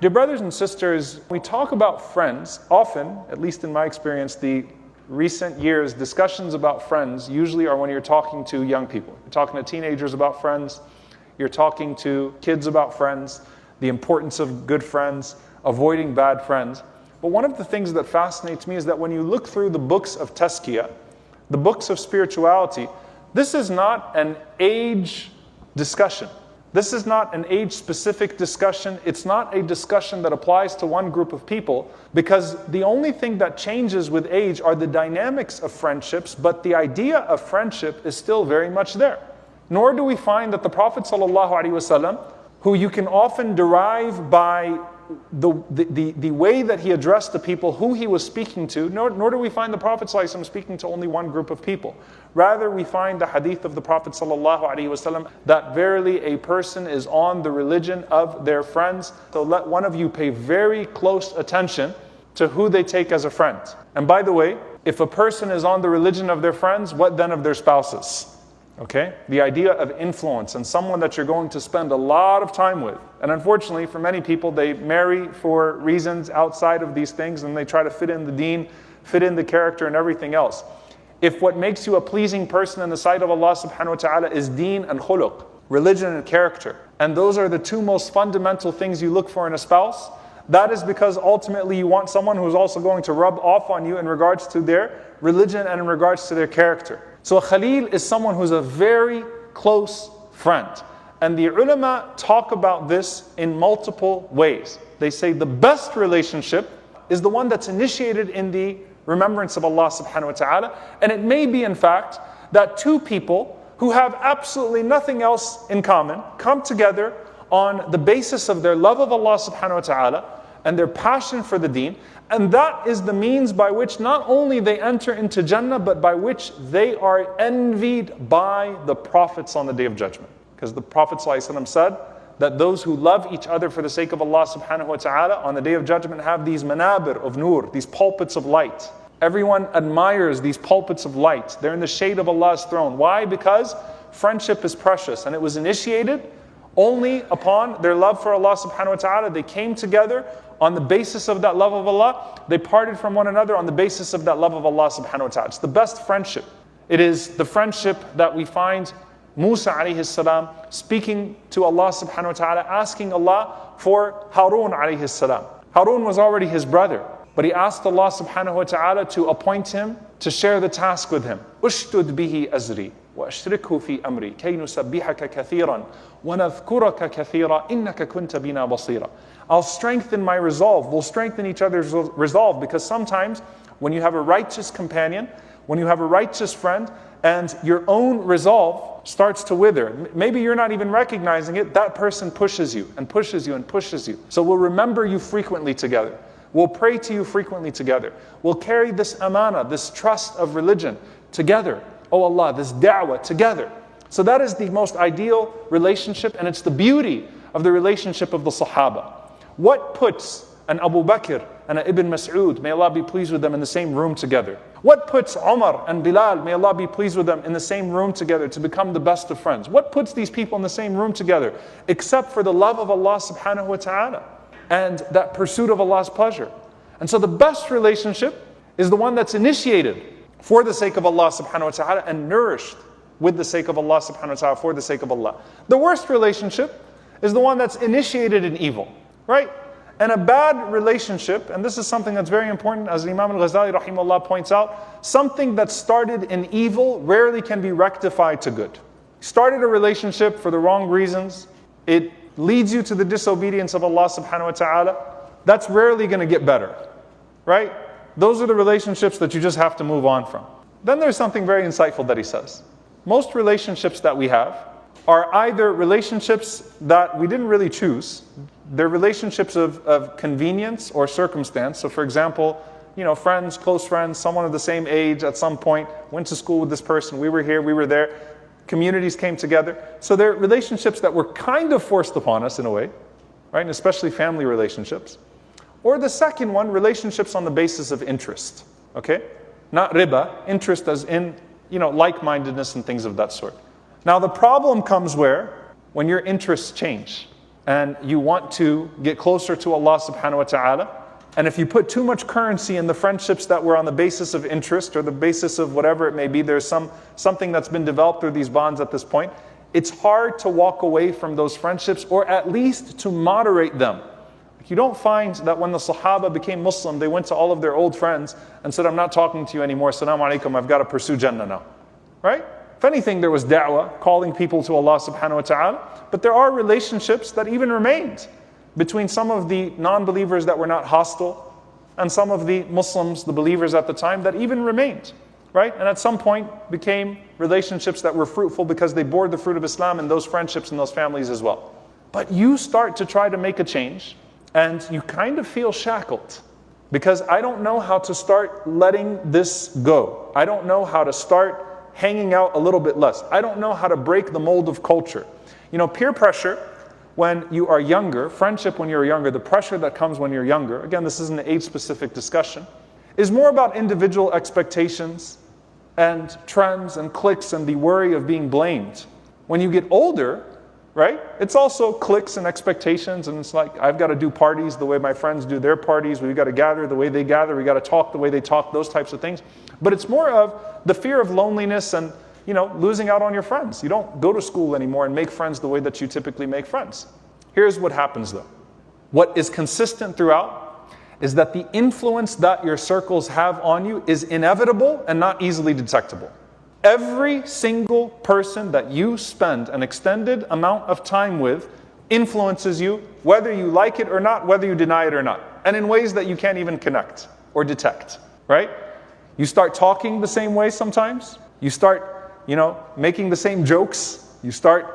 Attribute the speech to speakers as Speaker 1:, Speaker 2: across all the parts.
Speaker 1: Dear brothers and sisters, we talk about friends. Often, at least in my experience, the recent years, discussions about friends usually are when you're talking to young people. You're talking to teenagers about friends. You're talking to kids about friends, the importance of good friends, avoiding bad friends. But one of the things that fascinates me is that when you look through the books of tazkiyah, the books of spirituality, this is not an age discussion. This is not an age-specific discussion. It's not a discussion that applies to one group of people, because the only thing that changes with age are the dynamics of friendships, but the idea of friendship is still very much there. Nor do we find that the Prophet ﷺ, who you can often derive by the way that he addressed the people, who he was speaking to, nor do we find the Prophet ﷺ speaking to only one group of people. Rather, we find the hadith of the Prophet ﷺ that verily a person is on the religion of their friends. So let one of you pay very close attention to who they take as a friend. And by the way, if a person is on the religion of their friends, what then of their spouses? Okay? The idea of influence and someone that you're going to spend a lot of time with. And unfortunately, for many people, they marry for reasons outside of these things and they try to fit in the deen, fit in the character and everything else. If what makes you a pleasing person in the sight of Allah subhanahu wa ta'ala is deen and khuluq, religion and character, and those are the two most fundamental things you look for in a spouse, that is because ultimately you want someone who's also going to rub off on you in regards to their religion and in regards to their character. So a Khalil is someone who's a very close friend. And the ulama talk about this in multiple ways. They say the best relationship is the one that's initiated in the remembrance of Allah subhanahu wa ta'ala. And it may be in fact that two people who have absolutely nothing else in common come together on the basis of their love of Allah subhanahu wa ta'ala and their passion for the deen. And that is the means by which not only they enter into Jannah, but by which they are envied by the prophets on the Day of Judgment. Because the Prophet ﷺ said that those who love each other for the sake of Allah subhanahu wa ta'ala on the Day of Judgment have these manabir of nur, these pulpits of light. Everyone admires these pulpits of light. They're in the shade of Allah's throne. Why? Because friendship is precious and it was initiated only upon their love for Allah subhanahu wa ta'ala. They came together on the basis of that love of Allah. They parted from one another on the basis of that love of Allah subhanahu wa ta'ala. It's the best friendship. It is the friendship that we find Musa alayhi salam speaking to Allah subhanahu wa ta'ala, asking Allah for Harun alayhi salam. Harun was already his brother, but he asked Allah subhanahu wa ta'ala to appoint him to share the task with him. Ushdud bihi azri wa ashrikhu fi amri kay nusabbihaka kathiran wa nadhkuraka kathira innaka kunta bina basira. I'll strengthen my resolve. We'll strengthen each other's resolve, because sometimes when you have a righteous companion, when you have a righteous friend, and your own resolve starts to wither, maybe you're not even recognizing it, that person pushes you and pushes you and pushes you. So we'll remember you frequently together. We'll pray to you frequently together. We'll carry this amana, this trust of religion together. Oh Allah, this da'wah together. So that is the most ideal relationship, and it's the beauty of the relationship of the Sahaba. What puts an Abu Bakr and an Ibn Mas'ud, may Allah be pleased with them, in the same room together? What puts Umar and Bilal, may Allah be pleased with them, in the same room together to become the best of friends? What puts these people in the same room together except for the love of Allah subhanahu wa ta'ala and that pursuit of Allah's pleasure? And so the best relationship is the one that's initiated for the sake of Allah subhanahu wa ta'ala and nourished with the sake of Allah subhanahu wa ta'ala for the sake of Allah. The worst relationship is the one that's initiated in evil. Right? And a bad relationship, and this is something that's very important, as Imam al-Ghazali rahimahullah points out, something that started in evil rarely can be rectified to good. Started a relationship for the wrong reasons, it leads you to the disobedience of Allah subhanahu wa ta'ala, that's rarely going to get better. Right? Those are the relationships that you just have to move on from. Then there's something very insightful that he says. Most relationships that we have are either relationships that we didn't really choose. They're relationships of convenience or circumstance. So for example, friends, close friends, someone of the same age at some point, went to school with this person, we were here, we were there, communities came together. So they're relationships that were kind of forced upon us in a way, right? And especially family relationships. Or the second one, relationships on the basis of interest, okay? Not riba, interest as in, like-mindedness and things of that sort. Now the problem comes when your interests change. and you want to get closer to Allah subhanahu wa ta'ala. And if you put too much currency in the friendships that were on the basis of interest or the basis of whatever it may be, there's something that's been developed through these bonds at this point, it's hard to walk away from those friendships, or at least to moderate them. You don't find that when the Sahaba became Muslim, they went to all of their old friends and said, I'm not talking to you anymore, Assalamu alaikum, I've got to pursue Jannah now. Right? If anything, there was da'wah, calling people to Allah subhanahu wa ta'ala. But there are relationships that even remained between some of the non-believers that were not hostile and some of the Muslims, the believers at the time, that even remained. Right? And at some point became relationships that were fruitful because they bore the fruit of Islam in those friendships and those families as well. But you start to try to make a change and you kind of feel shackled because I don't know how to start letting this go. I don't know how to start hanging out a little bit less. I don't know how to break the mold of culture. You know, peer pressure when you are younger, friendship when you're younger, the pressure that comes when you're younger, again, this isn't an age-specific discussion, is more about individual expectations and trends and cliques and the worry of being blamed. When you get older, right, it's also cliques and expectations, and it's like, I've got to do parties the way my friends do their parties, we've got to gather the way they gather, we've got to talk the way they talk, those types of things. But it's more of the fear of loneliness and, you know, losing out on your friends. You don't go to school anymore and make friends the way that you typically make friends. Here's what happens though. What is consistent throughout is that the influence that your circles have on you is inevitable and not easily detectable. Every single person that you spend an extended amount of time with influences you, whether you like it or not, whether you deny it or not, and in ways that you can't even connect or detect, right? You start talking the same way sometimes. You start, making the same jokes. You start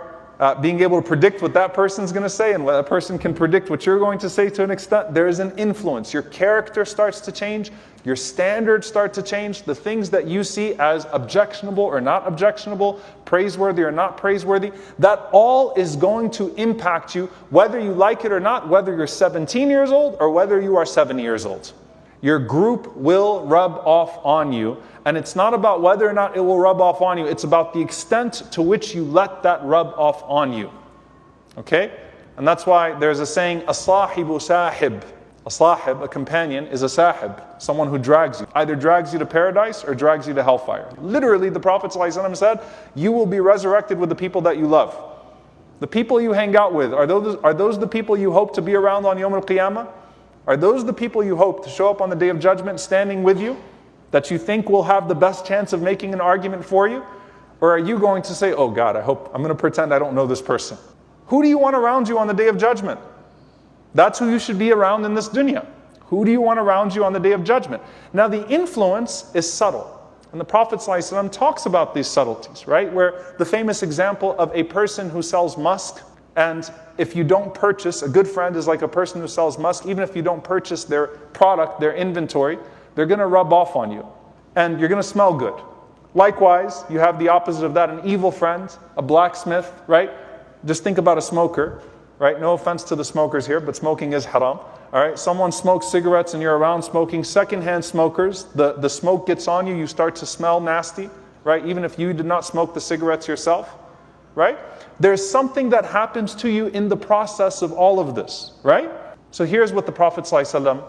Speaker 1: being able to predict what that person's going to say, and that person can predict what you're going to say to an extent. There is an influence. Your character starts to change. Your standards start to change. The things that you see as objectionable or not objectionable, praiseworthy or not praiseworthy, that all is going to impact you, whether you like it or not, whether you're 17 years old or whether you are 70 years old. Your group will rub off on you. And it's not about whether or not it will rub off on you. It's about the extent to which you let that rub off on you. Okay? And that's why there's a saying, as-sahibu sahib. A sahib, a companion, is a sahib. Someone who drags you. Either drags you to paradise or drags you to hellfire. Literally, the Prophet ﷺ said, you will be resurrected with the people that you love. The people you hang out with, are those the people you hope to be around on Yawm al-Qiyamah? Are those the people you hope to show up on the Day of Judgment standing with you? That you think will have the best chance of making an argument for you? Or are you going to say, oh God, I'm going to pretend I don't know this person? Who do you want around you on the Day of Judgment? That's who you should be around in this dunya. Who do you want around you on the Day of Judgment? Now the influence is subtle. And the Prophet ﷺ talks about these subtleties, right? Where the famous example of a person who sells musk, and if you don't purchase, a good friend is like a person who sells musk, even if you don't purchase their product, their inventory, they're going to rub off on you, and you're going to smell good. Likewise, you have the opposite of that, an evil friend, a blacksmith, right? Just think about a smoker, right? No offense to the smokers here, but smoking is haram. All right, someone smokes cigarettes and you're around smoking, secondhand smokers, the smoke gets on you, you start to smell nasty, right? Even if you did not smoke the cigarettes yourself, right? There's something that happens to you in the process of all of this, right? So here's what the Prophet ﷺ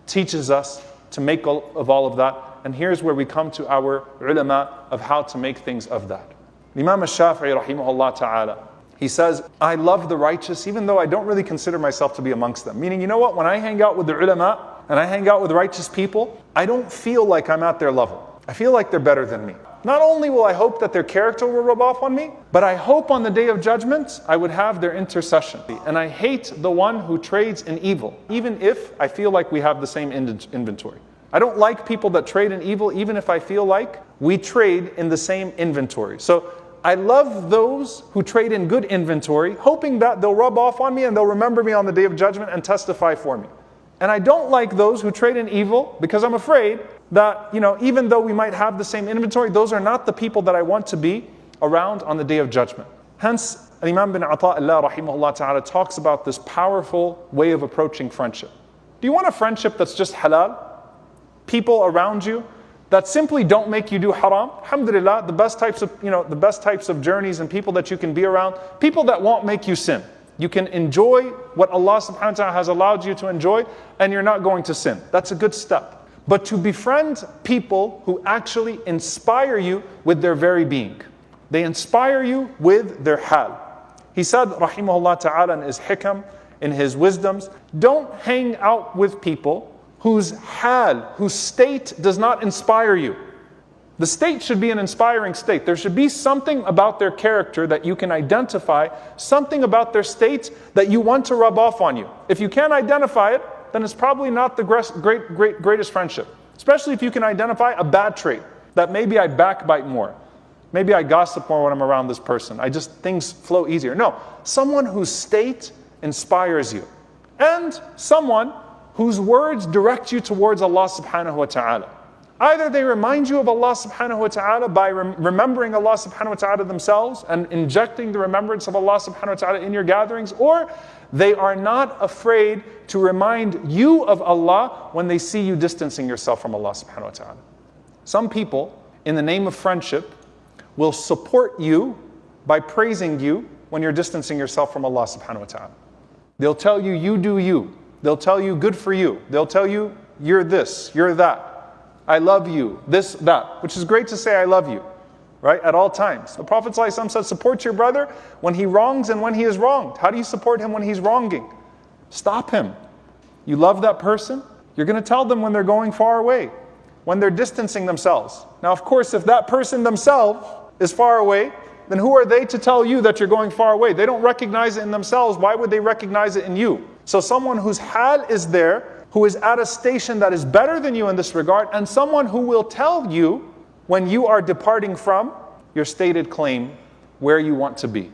Speaker 1: teaches us to make of all of that. And here's where we come to our ulama of how to make things of that. Imam al-Shafi'i rahimahullah ta'ala, he says, I love the righteous even though I don't really consider myself to be amongst them. Meaning, you know what, when I hang out with the ulama and I hang out with righteous people, I don't feel like I'm at their level. I feel like they're better than me. Not only will I hope that their character will rub off on me, but I hope on the Day of Judgment I would have their intercession. And I hate the one who trades in evil, even if I feel like we have the same inventory. I don't like people that trade in evil, even if I feel like we trade in the same inventory. So I love those who trade in good inventory, hoping that they'll rub off on me and they'll remember me on the Day of Judgment and testify for me. And I don't like those who trade in evil because I'm afraid that, even though we might have the same inventory, those are not the people that I want to be around on the Day of Judgment. Hence, Imam bin Ata'illah rahimahullah ta'ala talks about this powerful way of approaching friendship. Do you want a friendship that's just halal? People around you that simply don't make you do haram? Alhamdulillah, the best types of journeys and people that you can be around, people that won't make you sin. You can enjoy what Allah subhanahu wa ta'ala has allowed you to enjoy, and you're not going to sin. That's a good step. But to befriend people who actually inspire you with their very being. They inspire you with their hal. He said, rahimahullah ta'ala, in his hikam, in his wisdoms, don't hang out with people whose hal, whose state does not inspire you. The state should be an inspiring state. There should be something about their character that you can identify, something about their state that you want to rub off on you. If you can't identify it, then it's probably not the greatest friendship. Especially if you can identify a bad trait, that maybe I backbite more. Maybe I gossip more when I'm around this person. Things flow easier. No, someone whose state inspires you. And someone whose words direct you towards Allah subhanahu wa ta'ala. Either they remind you of Allah subhanahu wa ta'ala by remembering Allah subhanahu wa ta'ala themselves and injecting the remembrance of Allah subhanahu wa ta'ala in your gatherings, or they are not afraid to remind you of Allah when they see you distancing yourself from Allah subhanahu wa ta'ala. Some people, in the name of friendship, will support you by praising you when you're distancing yourself from Allah subhanahu wa ta'ala. They'll tell you, you do you. They'll tell you, good for you. They'll tell you, you're this, you're that. I love you, this, that, which is great to say I love you, right, at all times. The Prophet ﷺ said, support your brother when he wrongs and when he is wronged. How do you support him when he's wronging? Stop him. You love that person, you're going to tell them when they're going far away, when they're distancing themselves. Now, of course, if that person themselves is far away, then who are they to tell you that you're going far away? They don't recognize it in themselves. Why would they recognize it in you? So someone whose hal is there, who is at a station that is better than you in this regard, and someone who will tell you when you are departing from your stated claim where you want to be.